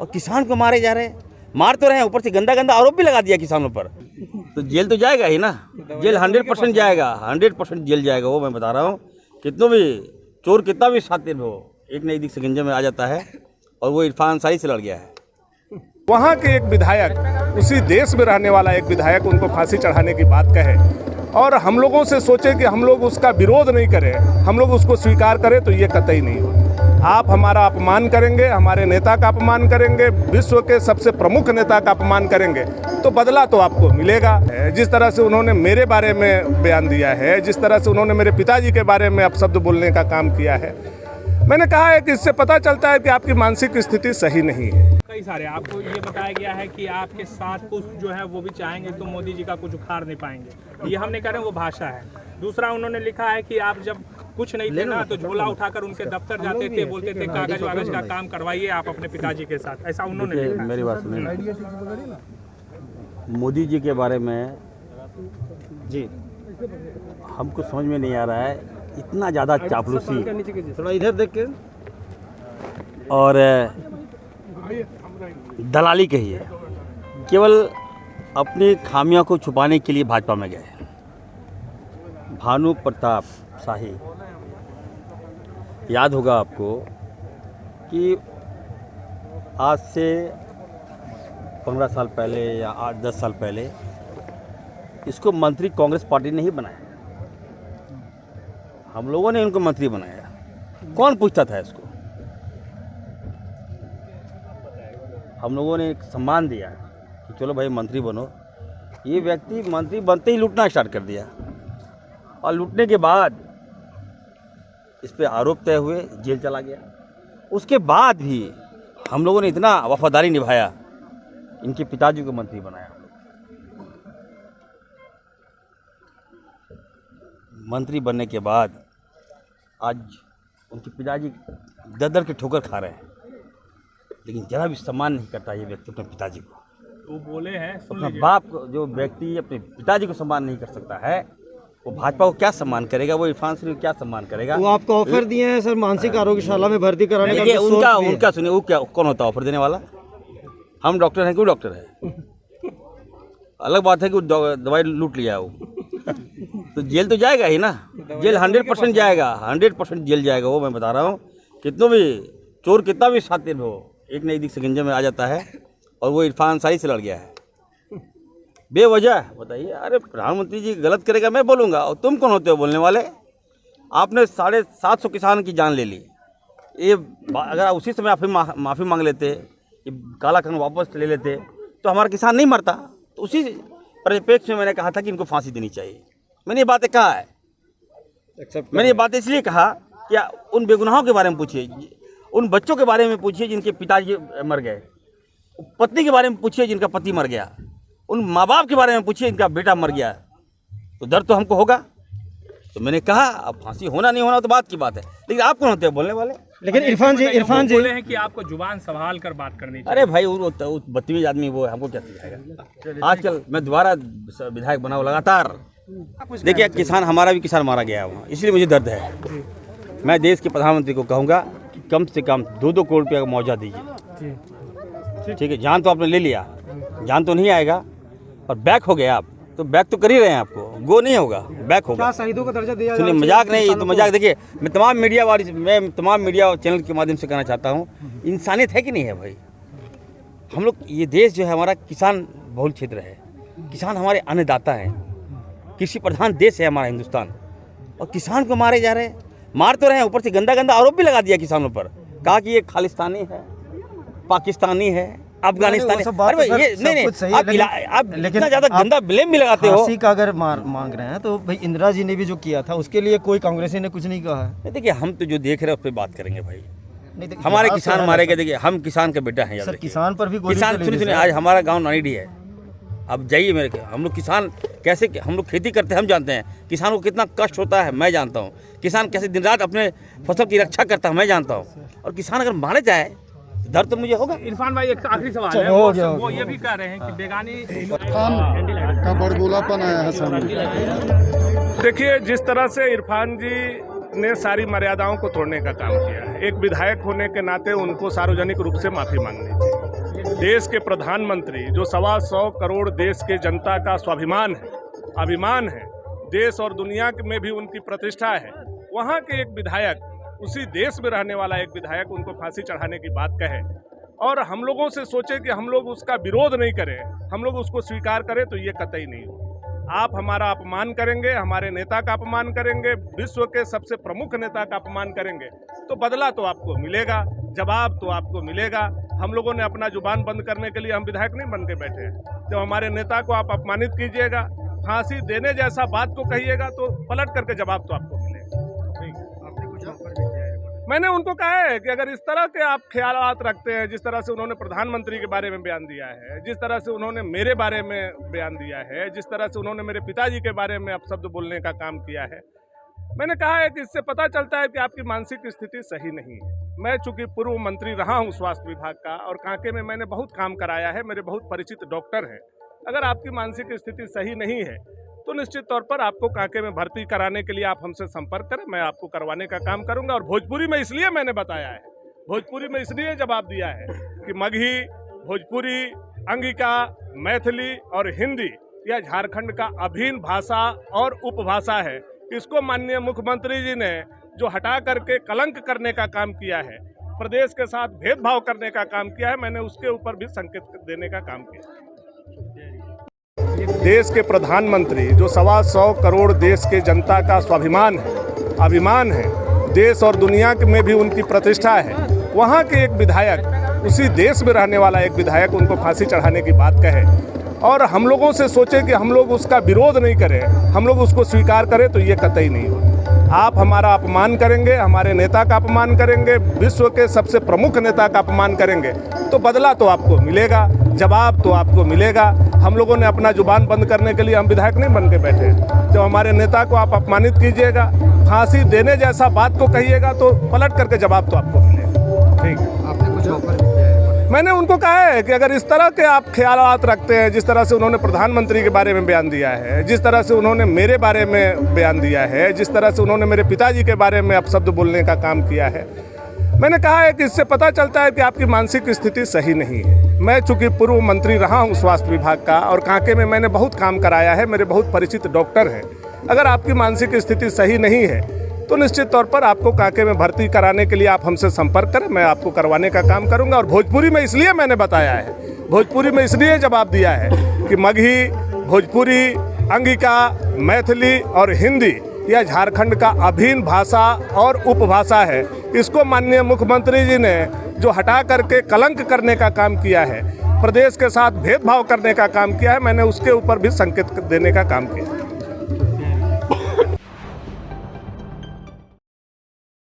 और किसान को मारे जा रहे हैं। मार तो रहे हैं, ऊपर से गंदा गंदा आरोप भी लगा दिया किसानों पर। तो जेल तो जाएगा ही ना, जेल 100% जाएगा, 100% जेल जाएगा। वो मैं बता रहा हूँ, कितनों भी चोर कितना भी शातिर हो, एक न एक दिन शिकंजे में आ जाता है। और वो इरफान अंसारी से लड़ गया है। वहाँ के एक विधायक, उसी देश में रहने वाला एक विधायक उनको फांसी चढ़ाने की बात कहे और हम लोगों से सोचे कि हम लोग उसका विरोध नहीं करें, हम लोग उसको स्वीकार करें, तो ये कतई नहीं हो। आप हमारा अपमान करेंगे, हमारे नेता का अपमान करेंगे, विश्व के सबसे प्रमुख नेता का अपमान करेंगे, तो बदला तो आपको मिलेगा। जिस तरह से उन्होंने मेरे बारे में बयान दिया है, जिस तरह से उन्होंने मेरे पिताजी के बारे में अपशब्द बोलने का काम किया है, मैंने कहा है कि इससे पता चलता है कि आपकी मानसिक स्थिति सही नहीं है। कई सारे आपको ये बताया गया है कि आपके साथ कुछ जो है वो भी चाहेंगे तो मोदी जी का कुछ उखाड़ नहीं पाएंगे, ये हम नहीं कह रहे, वो भाषा है। दूसरा उन्होंने लिखा है कि आप जब कुछ नहीं थे ना तो झोला उठाकर उनके दफ्तर जाते थे, बोलते थे कागज वागज का काम करवाइए आप अपने पिताजी के साथ, ऐसा उन्होंने लिखा है। मेरी बात सुनिए, मोदी जी के बारे में जी हमको समझ में नहीं आ रहा है, इतना ज़्यादा चापलूसी थोड़ा इधर देख के और दलाली कही है। केवल अपनी खामियों को छुपाने के लिए भाजपा में गए। भानु प्रताप शाही, याद होगा आपको कि आज से 15 साल पहले या 8-10 साल पहले इसको मंत्री कांग्रेस पार्टी ने ही बनाया, हम लोगों ने इनको मंत्री बनाया। कौन पूछता था इसको? हम लोगों ने एक सम्मान दिया कि चलो भाई मंत्री बनो। ये व्यक्ति मंत्री बनते ही लूटना स्टार्ट कर दिया और लूटने के बाद इस पे आरोप तय हुए, जेल चला गया। उसके बाद भी हम लोगों ने इतना वफादारी निभाया, इनके पिताजी को मंत्री बनाया। मंत्री बनने के बाद आज उनके पिताजी दर के ठोकर खा रहे हैं, लेकिन जरा भी सम्मान नहीं करता ये व्यक्ति अपने पिताजी को। वो बोले हैं, अपना बाप को, जो व्यक्ति अपने पिताजी को सम्मान नहीं कर सकता है, वो भाजपा को क्या सम्मान करेगा? वो इरफान सिंह को क्या सम्मान करेगा? वो आपको ऑफर दिए हैं सर मानसिक आरोग्यशाला में भर्ती कराने का? देखिए उनका सुनिए, वो क्या, कौन होता है ऑफर देने वाला? हम डॉक्टर हैं कि वो डॉक्टर है? अलग बात है कि वो दवाई लूट लिया वो तो जेल तो जाएगा ही ना, जेल 100% जाएगा, 100% जेल जाएगा। वो मैं बता रहा हूँ, कितनों भी चोर कितना भी शातिर हो, एक न एक दिन शिकंजे में आ जाता है। और वो इरफान अंसारी से लड़ गया है बेवजह। बताइए, अरे प्रधानमंत्री जी गलत करेगा मैं बोलूँगा, और तुम कौन होते हो बोलने वाले? आपने 750 किसान की जान ले ली। ये अगर उसी समय आप माफ़ी मांग लेते, ये काला कानून वापस ले लेते, तो हमारा किसान नहीं मरता। तो उसी परिप्रेक्ष्य में मैंने कहा था कि इनको फांसी देनी चाहिए। मैंने ये बातें कहा है, मैंने ये बातें इसलिए कहा कि उन बेगुनाहों के बारे में पूछिए, उन बच्चों के बारे में पूछिए जिनके पिताजी मर गए, पत्नी के बारे में पूछिए जिनका पति मर गया, उन माँ बाप के बारे में पूछिए जिनका बेटा मर गया, तो दर्द तो हमको होगा। तो मैंने कहा अब फांसी होना नहीं होना तो बात की बात है, लेकिन आप कौन होते हैं बोलने वाले? लेकिन इरफान जी बोले हैं कि आपको जुबान संभाल कर बात करनी चाहिए। अरे भाई वो बदतमीज आदमी, वो हमको क्या सिखाएगा? आजकल मैं दोबारा विधायक बना हूँ लगातार। देखिए, किसान, हमारा भी किसान मारा गया है वहाँ, इसलिए मुझे दर्द है। मैं देश के प्रधानमंत्री को कहूँगा कि कम से कम 2-2 करोड़ रुपया का मुआवजा दीजिए। ठीक है, जान तो आपने ले लिया, जान तो नहीं आएगा, और बैक हो गया आप, तो बैक तो कर ही रहे हैं, आपको गो नहीं होगा, बैक होगा। शहीदों का दर्जा दिया? सुनिए, मजाक नहीं, ये तो मजाक। देखिए, मैं तमाम मीडिया चैनल के माध्यम से कहना चाहता हूँ, इंसानियत है कि नहीं है भाई? हम लोग, ये देश जो है हमारा किसान बहुल क्षेत्र है, किसान हमारे अन्नदाता हैं, कृषि प्रधान देश है हमारा हिंदुस्तान, और किसान को मारे जा रहे हैं। मार तो रहे हैं, ऊपर से गंदा गंदा आरोप भी लगा दिया किसानों पर, कहा कि ये खालिस्तानी है, पाकिस्तानी है, अफगानिस्तानी। अरे ये नहीं, आप इतना ज़्यादा गंदा ब्लेम भी लगाते हो। फांसी का अगर मांग रहे हैं तो भाई इंदिरा जी ने भी जो किया था उसके लिए कोई कांग्रेसी ने कुछ नहीं कहा है। देखिए, हम तो जो देख रहे हैं उस पर बात करेंगे भाई। हमारे किसान मारे गए। देखिए, हम किसान का बेटा हैं। सर, किसान पर भी किसान, सुनिए, आज हमारा गाँव नानीडी है, अब जाइए मेरे, हम लोग किसान कैसे, हम लोग खेती करते हैं, हम जानते हैं किसान को कितना कष्ट होता है, मैं जानता हूँ। किसान कैसे दिन रात अपने फसल की रक्षा करता है, मैं जानता हूँ। और किसान अगर मारे जाए दर्द तो मुझे होगा। इरफान भाई, एक आखिरी सवाल है, वो ये भी कह रहे हैं कि बेगानी का बड़बोलापन आया है सामने। देखिए, जिस तरह से इरफान जी ने सारी मर्यादाओं को तोड़ने का काम किया है, एक विधायक होने के नाते उनको सार्वजनिक रूप से माफ़ी मांगनी चाहिए। देश के प्रधानमंत्री जो 125 करोड़ देश के जनता का स्वाभिमान है, अभिमान है, देश और दुनिया में भी उनकी प्रतिष्ठा है, वहाँ के एक विधायक, उसी देश में रहने वाला एक विधायक उनको फांसी चढ़ाने की बात कहे और हम लोगों से सोचे कि हम लोग उसका विरोध नहीं करें, हम लोग उसको स्वीकार करें, तो ये कतई नहीं हो। आप हमारा अपमान करेंगे, हमारे नेता का अपमान करेंगे, विश्व के सबसे प्रमुख नेता का अपमान करेंगे, तो बदला तो आपको मिलेगा, जवाब तो आपको मिलेगा। हम लोगों ने अपना जुबान बंद करने के लिए हम विधायक नहीं बन के बैठे हैं। जब हमारे नेता को आप अपमानित कीजिएगा, फांसी देने जैसा बात को कहिएगा, तो पलट करके जवाब तो आपको मिलेगा। मैंने उनको कहा है कि अगर इस तरह के आप ख्यालात रखते हैं, जिस तरह से उन्होंने प्रधानमंत्री के बारे में बयान दिया है, जिस तरह से उन्होंने मेरे बारे में बयान दिया है, जिस तरह से उन्होंने मेरे पिताजी के बारे में अपशब्द बोलने का काम किया है, मैंने कहा है कि इससे पता चलता है कि आपकी मानसिक स्थिति सही नहीं है। मैं चूंकि पूर्व मंत्री रहा हूं स्वास्थ्य विभाग का और कांके में मैंने बहुत काम कराया है, मेरे बहुत परिचित डॉक्टर हैं। अगर आपकी मानसिक स्थिति सही नहीं है तो निश्चित तौर पर आपको कांके में भर्ती कराने के लिए आप हमसे संपर्क करें, मैं आपको करवाने का काम करूंगा। और भोजपुरी में इसलिए मैंने बताया है, भोजपुरी में इसलिए जवाब दिया है कि मगही, भोजपुरी, अंगिका, मैथिली और हिंदी यह झारखंड का अभिन्न भाषा और उपभाषा है। इसको माननीय मुख्यमंत्री जी ने जो हटा करके कलंक करने का काम किया है, प्रदेश के साथ भेदभाव करने का काम किया है, मैंने उसके ऊपर भी संकेत देने का काम किया। देश के प्रधानमंत्री जो 125 करोड़ देश के जनता का स्वाभिमान है, अभिमान है, देश और दुनिया में भी उनकी प्रतिष्ठा है, वहाँ के एक विधायक, उसी देश में रहने वाला एक विधायक उनको फांसी चढ़ाने की बात कहे और हम लोगों से सोचे कि हम लोग उसका विरोध नहीं करें, हम लोग उसको स्वीकार करें, तो ये कतई नहीं हो। आप हमारा अपमान करेंगे, हमारे नेता का अपमान करेंगे, विश्व के सबसे प्रमुख नेता का अपमान करेंगे, तो बदला तो आपको मिलेगा, जवाब तो आपको मिलेगा। हम लोगों ने अपना जुबान बंद करने के लिए हम विधायक नहीं बन के बैठे हैं। जब हमारे नेता को आप अपमानित कीजिएगा, फांसी देने जैसा बात को कहिएगा, तो पलट करके जवाब तो आपको मिलेगा। ठीक, आपने कुछ ऑफर? मैंने उनको कहा है कि अगर इस तरह के आप ख्यालात रखते हैं, जिस तरह से उन्होंने प्रधानमंत्री के बारे में बयान दिया है, जिस तरह से उन्होंने मेरे बारे में बयान दिया है, जिस तरह से उन्होंने मेरे पिताजी के बारे में अपशब्द बोलने का काम किया है, मैंने कहा है कि इससे पता चलता है कि आपकी मानसिक स्थिति सही नहीं है। मैं चूंकि पूर्व मंत्री रहा हूं स्वास्थ्य विभाग का और कांके में मैंने बहुत काम कराया है, मेरे बहुत परिचित डॉक्टर हैं। अगर आपकी मानसिक स्थिति सही नहीं है तो निश्चित तौर पर आपको कांके में भर्ती कराने के लिए आप हमसे संपर्क करें, मैं आपको करवाने का काम करूंगा। और भोजपुरी में इसलिए मैंने बताया है, भोजपुरी में इसलिए जवाब दिया है कि मगही, भोजपुरी, अंगिका, मैथिली और हिंदी यह झारखंड का अभिन्न भाषा और उपभाषा है। इसको माननीय मुख्यमंत्री जी ने जो हटा करके कलंक करने का काम किया है, प्रदेश के साथ भेदभाव करने का काम किया है, मैंने उसके ऊपर भी संकेत देने का काम किया।